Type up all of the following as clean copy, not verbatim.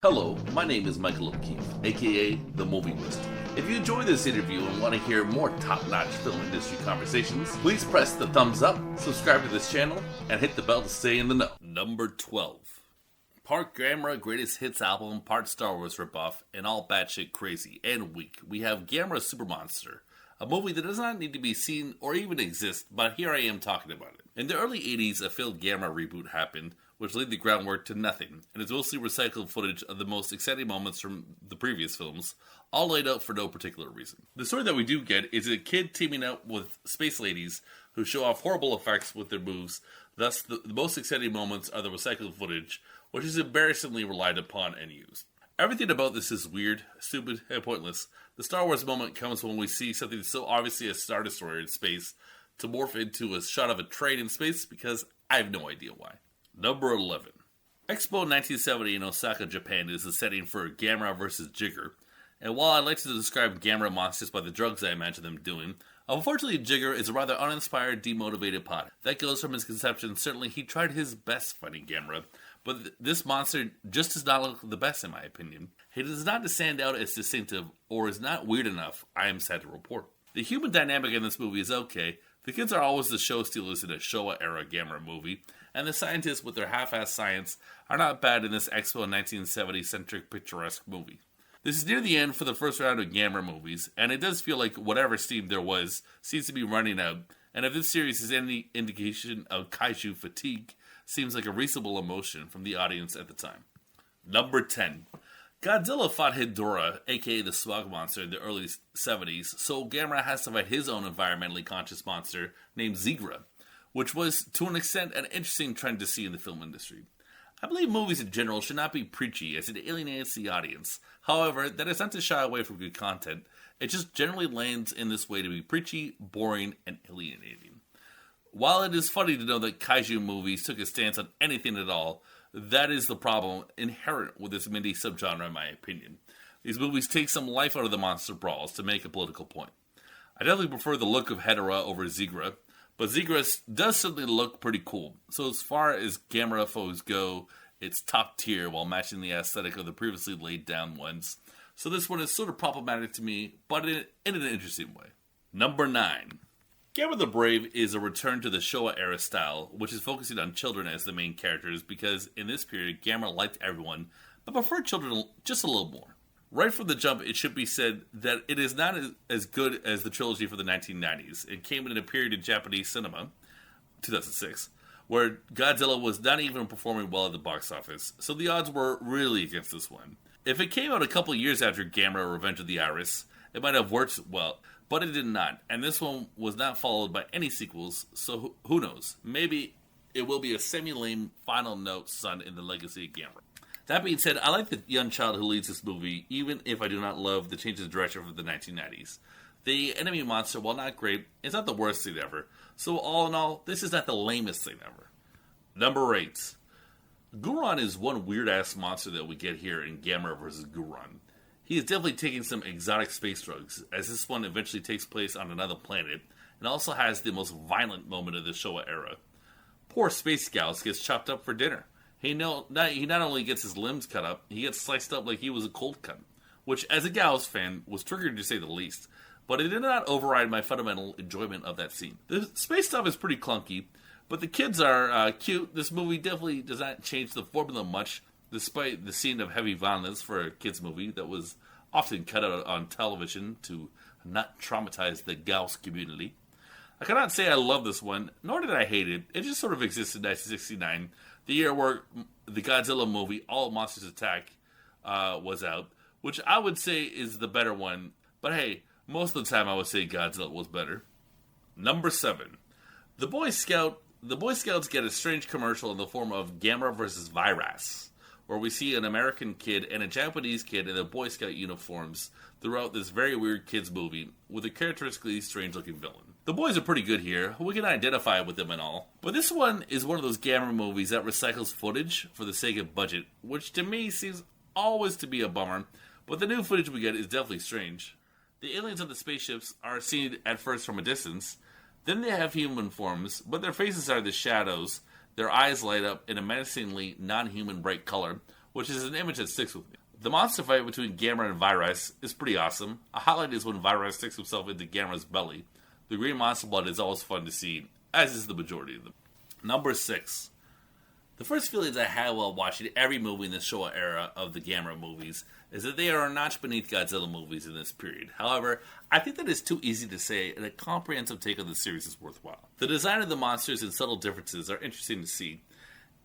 Hello, my name is Michael O'Keefe, aka The Movie Wist. If you enjoy this interview and want to hear more top-notch film industry conversations, please press the thumbs up, subscribe to this channel, and hit the bell to stay in the know. Number 12. Part Gamera Greatest Hits album, part Star Wars ripoff, and all batshit crazy and weak. We have Gamera Super Monster, a movie that does not need to be seen or even exist, but here I am talking about it. In the early 80s, a failed Gamera reboot happened, which laid the groundwork to nothing, and is mostly recycled footage of the most exciting moments from the previous films, all laid out for no particular reason. The story that we do get is a kid teaming up with space ladies who show off horrible effects with their moves, thus the most exciting moments are the recycled footage, which is embarrassingly relied upon and used. Everything about this is weird, stupid, and pointless. The Star Wars moment comes when we see something so obviously a Star Destroyer in space to morph into a shot of a train in space because I have no idea why. Number 11. Expo 1970 in Osaka, Japan is the setting for Gamera vs. Jiger, and while I like to describe Gamera monsters by the drugs I imagine them doing, unfortunately Jiger is a rather uninspired, demotivated pot. That goes from his conception. Certainly he tried his best fighting Gamera, but this monster just does not look the best in my opinion. He does not stand out as distinctive, or is not weird enough, I am sad to report. The human dynamic in this movie is okay. The kids are always the show stealers in a Showa-era Gamera movie, and the scientists with their half-assed science are not bad in this Expo 1970-centric picturesque movie. This is near the end for the first round of Gamera movies, and it does feel like whatever steam there was seems to be running out, and if this series is any indication of kaiju fatigue, seems like a reasonable emotion from the audience at the time. Number 10. Godzilla fought Hedorah, aka the Smog Monster, in the early 70s, so Gamera has to fight his own environmentally conscious monster named Vigra, which was, to an extent, an interesting trend to see in the film industry. I believe movies in general should not be preachy, as it alienates the audience. However, that is not to shy away from good content. It just generally lands in this way to be preachy, boring, and alienating. While it is funny to know that kaiju movies took a stance on anything at all, that is the problem inherent with this indie subgenre in my opinion. These movies take some life out of the monster brawls to make a political point. I definitely prefer the look of Hedorah over Zigra, but Zigra does certainly look pretty cool. So as far as Gamera foes go, it's top tier while matching the aesthetic of the previously laid down ones. So this one is sort of problematic to me, but in an interesting way. Number 9. Gamera the Brave is a return to the Showa-era style, which is focusing on children as the main characters, because in this period, Gamera liked everyone, but preferred children just a little more. Right from the jump, it should be said that it is not as good as the trilogy for the 1990s. It came in a period in Japanese cinema, 2006, where Godzilla was not even performing well at the box office, so the odds were really against this one. If it came out a couple years after Gamera Revenge of the Iris, it might have worked well, but it did not, and this one was not followed by any sequels, so who knows? Maybe it will be a semi-lame final note son in the legacy of Gamera. That being said, I like the young child who leads this movie, even if I do not love the change of direction from the 1990s. The enemy monster, while not great, is not the worst thing ever, so all in all, this is not the lamest thing ever. Number 8. Guron is one weird-ass monster that we get here in Gamera vs. Guron. He is definitely taking some exotic space drugs, as this one eventually takes place on another planet, and also has the most violent moment of the Showa era. Poor Space Gyaos gets chopped up for dinner. He not only gets his limbs cut up, he gets sliced up like he was a cold cut, which, as a Gauss fan, was triggering to say the least, but it did not override my fundamental enjoyment of that scene. The space stuff is pretty clunky, but the kids are cute. This movie definitely does not change the formula much, despite the scene of heavy violence for a kids' movie that was often cut out on television to not traumatize the Gauss community. I cannot say I love this one, nor did I hate it. It just sort of existed in 1969, the year where the Godzilla movie, All Monsters Attack, was out, which I would say is the better one, but hey, most of the time I would say Godzilla was better. Number 7. The Boy Scouts get a strange commercial in the form of Gamera vs. Viras, where we see an American kid and a Japanese kid in their Boy Scout uniforms throughout this very weird kids movie with a characteristically strange-looking villain. The boys are pretty good here. We can identify with them and all. But this one is one of those Gamera movies that recycles footage for the sake of budget, which to me seems always to be a bummer, but the new footage we get is definitely strange. The aliens on the spaceships are seen at first from a distance, then they have human forms, but their faces are the shadows. Their eyes light up in a menacingly non-human bright color, which is an image that sticks with me. The monster fight between Gamra and Viras is pretty awesome. A highlight is when Viras sticks himself into Gamra's belly. The green monster blood is always fun to see, as is the majority of them. Number 6. The first feelings I had while watching every movie in the Showa era of the Gamera movies is that they are a notch beneath Godzilla movies in this period. However, I think that is too easy to say, and a comprehensive take on the series is worthwhile. The design of the monsters and subtle differences are interesting to see,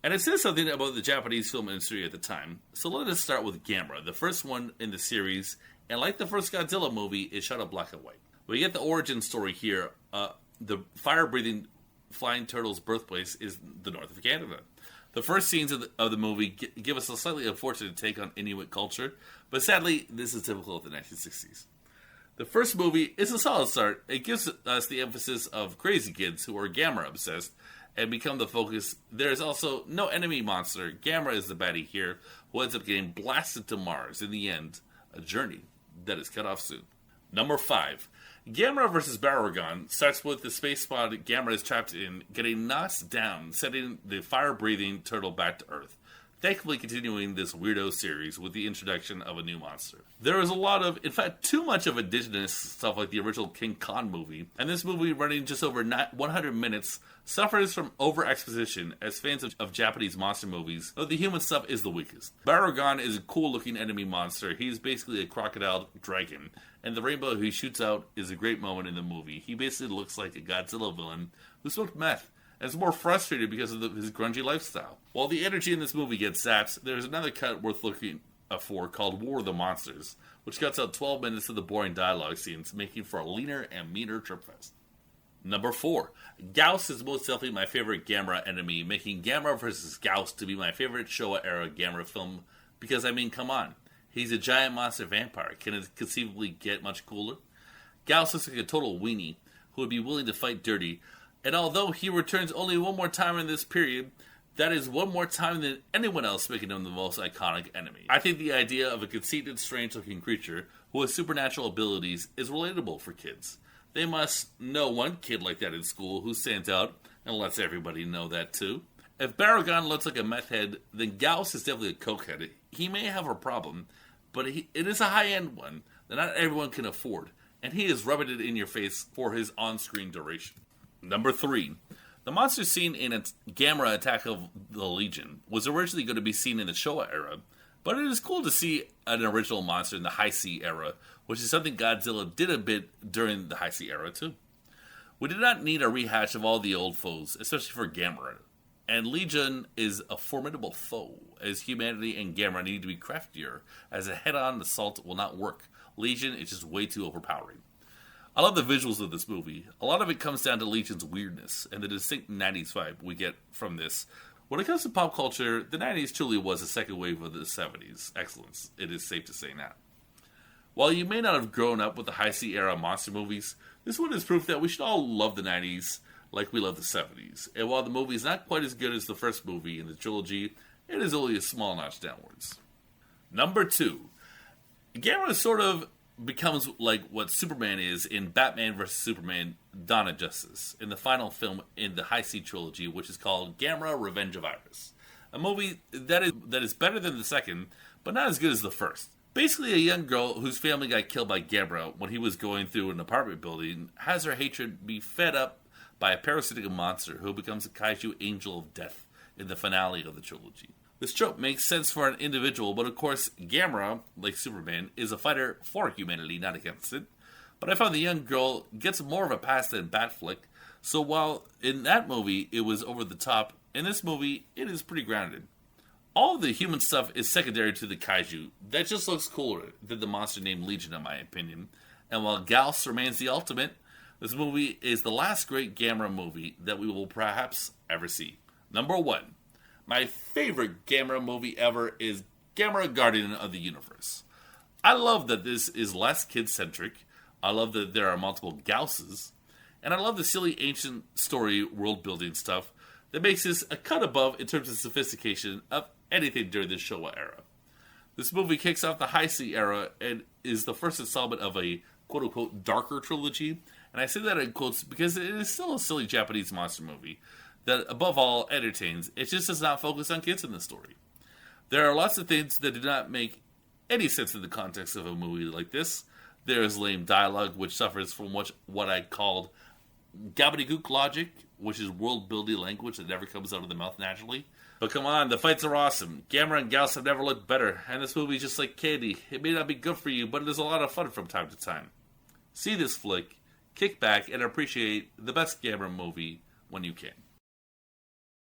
and it says something about the Japanese film industry at the time. So let us start with Gamera, the first one in the series, and like the first Godzilla movie, is shot in black and white. We get the origin story here. The fire-breathing flying turtle's birthplace is the north of Canada. The first scenes of the movie give us a slightly unfortunate take on Inuit culture, but sadly, this is typical of the 1960s. The first movie is a solid start. It gives us the emphasis of crazy kids who are Gamera obsessed and become the focus. There is also no enemy monster. Gamera is the baddie here, who ends up getting blasted to Mars. In the end, a journey that is cut off soon. Number 5. Gamera vs. Barugon starts with the space pod Gamera is trapped in getting knocked down, sending the fire-breathing turtle back to Earth. Thankfully continuing this weirdo series with the introduction of a new monster. There is a lot of, in fact, too much of indigenous stuff like the original King Kong movie, and this movie, running just over 100 minutes, suffers from over-exposition as fans of Japanese monster movies, though the human stuff is the weakest. Barugon is a cool-looking enemy monster. He's basically a crocodile dragon, and the rainbow he shoots out is a great moment in the movie. He basically looks like a Godzilla villain who smoked meth, and is more frustrated because of his grungy lifestyle. While the energy in this movie gets zapped, there's another cut worth looking for called War of the Monsters, which cuts out 12 minutes of the boring dialogue scenes, making for a leaner and meaner tripfest. Number 4. Gauss is most definitely my favorite Gamera enemy, making Gamera vs. Gauss to be my favorite Showa-era Gamera film, because, I mean, come on. He's a giant monster vampire. Can it conceivably get much cooler? Gauss looks like a total weenie, who would be willing to fight dirty, and although he returns only one more time in this period, that is one more time than anyone else, making him the most iconic enemy. I think the idea of a conceited, strange-looking creature who has supernatural abilities is relatable for kids. They must know one kid like that in school who stands out and lets everybody know that too. If Paragon looks like a meth head, then Gauss is definitely a cokehead. He may have a problem, but it is a high-end one that not everyone can afford, and he is rubbing it in your face for his on-screen duration. Number 3. The monster seen in Gamera Attack of the Legion was originally going to be seen in the Showa era, but it is cool to see an original monster in the High Sea era, which is something Godzilla did a bit during the High Sea era too. We did not need a rehash of all the old foes, especially for Gamera, and Legion is a formidable foe, as humanity and Gamera need to be craftier, as a head-on assault will not work. Legion is just way too overpowering. I love the visuals of this movie. A lot of it comes down to Legion's weirdness and the distinct 90s vibe we get from this. When it comes to pop culture, the 90s truly was a second wave of the 70s excellence. It is safe to say that. While you may not have grown up with the High Sea era monster movies, this one is proof that we should all love the 90s like we love the 70s. And while the movie is not quite as good as the first movie in the trilogy, it is only a small notch downwards. Number 2. Gamera sort of becomes like what Superman is in Batman vs. Superman Dawn of Justice, in the final film in the High Sea trilogy, which is called Gamera Revenge of Iris. A movie that is better than the second, but not as good as the first. Basically, a young girl whose family got killed by Gamera when he was going through an apartment building has her hatred be fed up by a parasitic monster who becomes a kaiju angel of death in the finale of the trilogy. This trope makes sense for an individual, but of course, Gamera, like Superman, is a fighter for humanity, not against it. But I found the young girl gets more of a pass than Batflick, so while in that movie it was over the top, in this movie it is pretty grounded. All of the human stuff is secondary to the kaiju. That just looks cooler than the monster named Legion, in my opinion. And while Gauss remains the ultimate, this movie is the last great Gamera movie that we will perhaps ever see. Number 1. My favorite Gamera movie ever is Gamera Guardian of the Universe. I love that this is less kid-centric. I love that there are multiple Gausses. And I love the silly ancient story world-building stuff that makes this a cut above in terms of sophistication of anything during the Showa era. This movie kicks off the High Sea era and is the first installment of a quote-unquote darker trilogy. And I say that in quotes because it is still a silly Japanese monster movie that, above all, entertains. It just does not focus on kids in the story. There are lots of things that do not make any sense in the context of a movie like this. There is lame dialogue, which suffers from what I called gobbledygook logic, which is world-building language that never comes out of the mouth naturally. But come on, the fights are awesome. Gamra and Gauss have never looked better, and this movie is just like candy. It may not be good for you, but it is a lot of fun from time to time. See this flick, kick back, and appreciate the best Gamera movie when you can.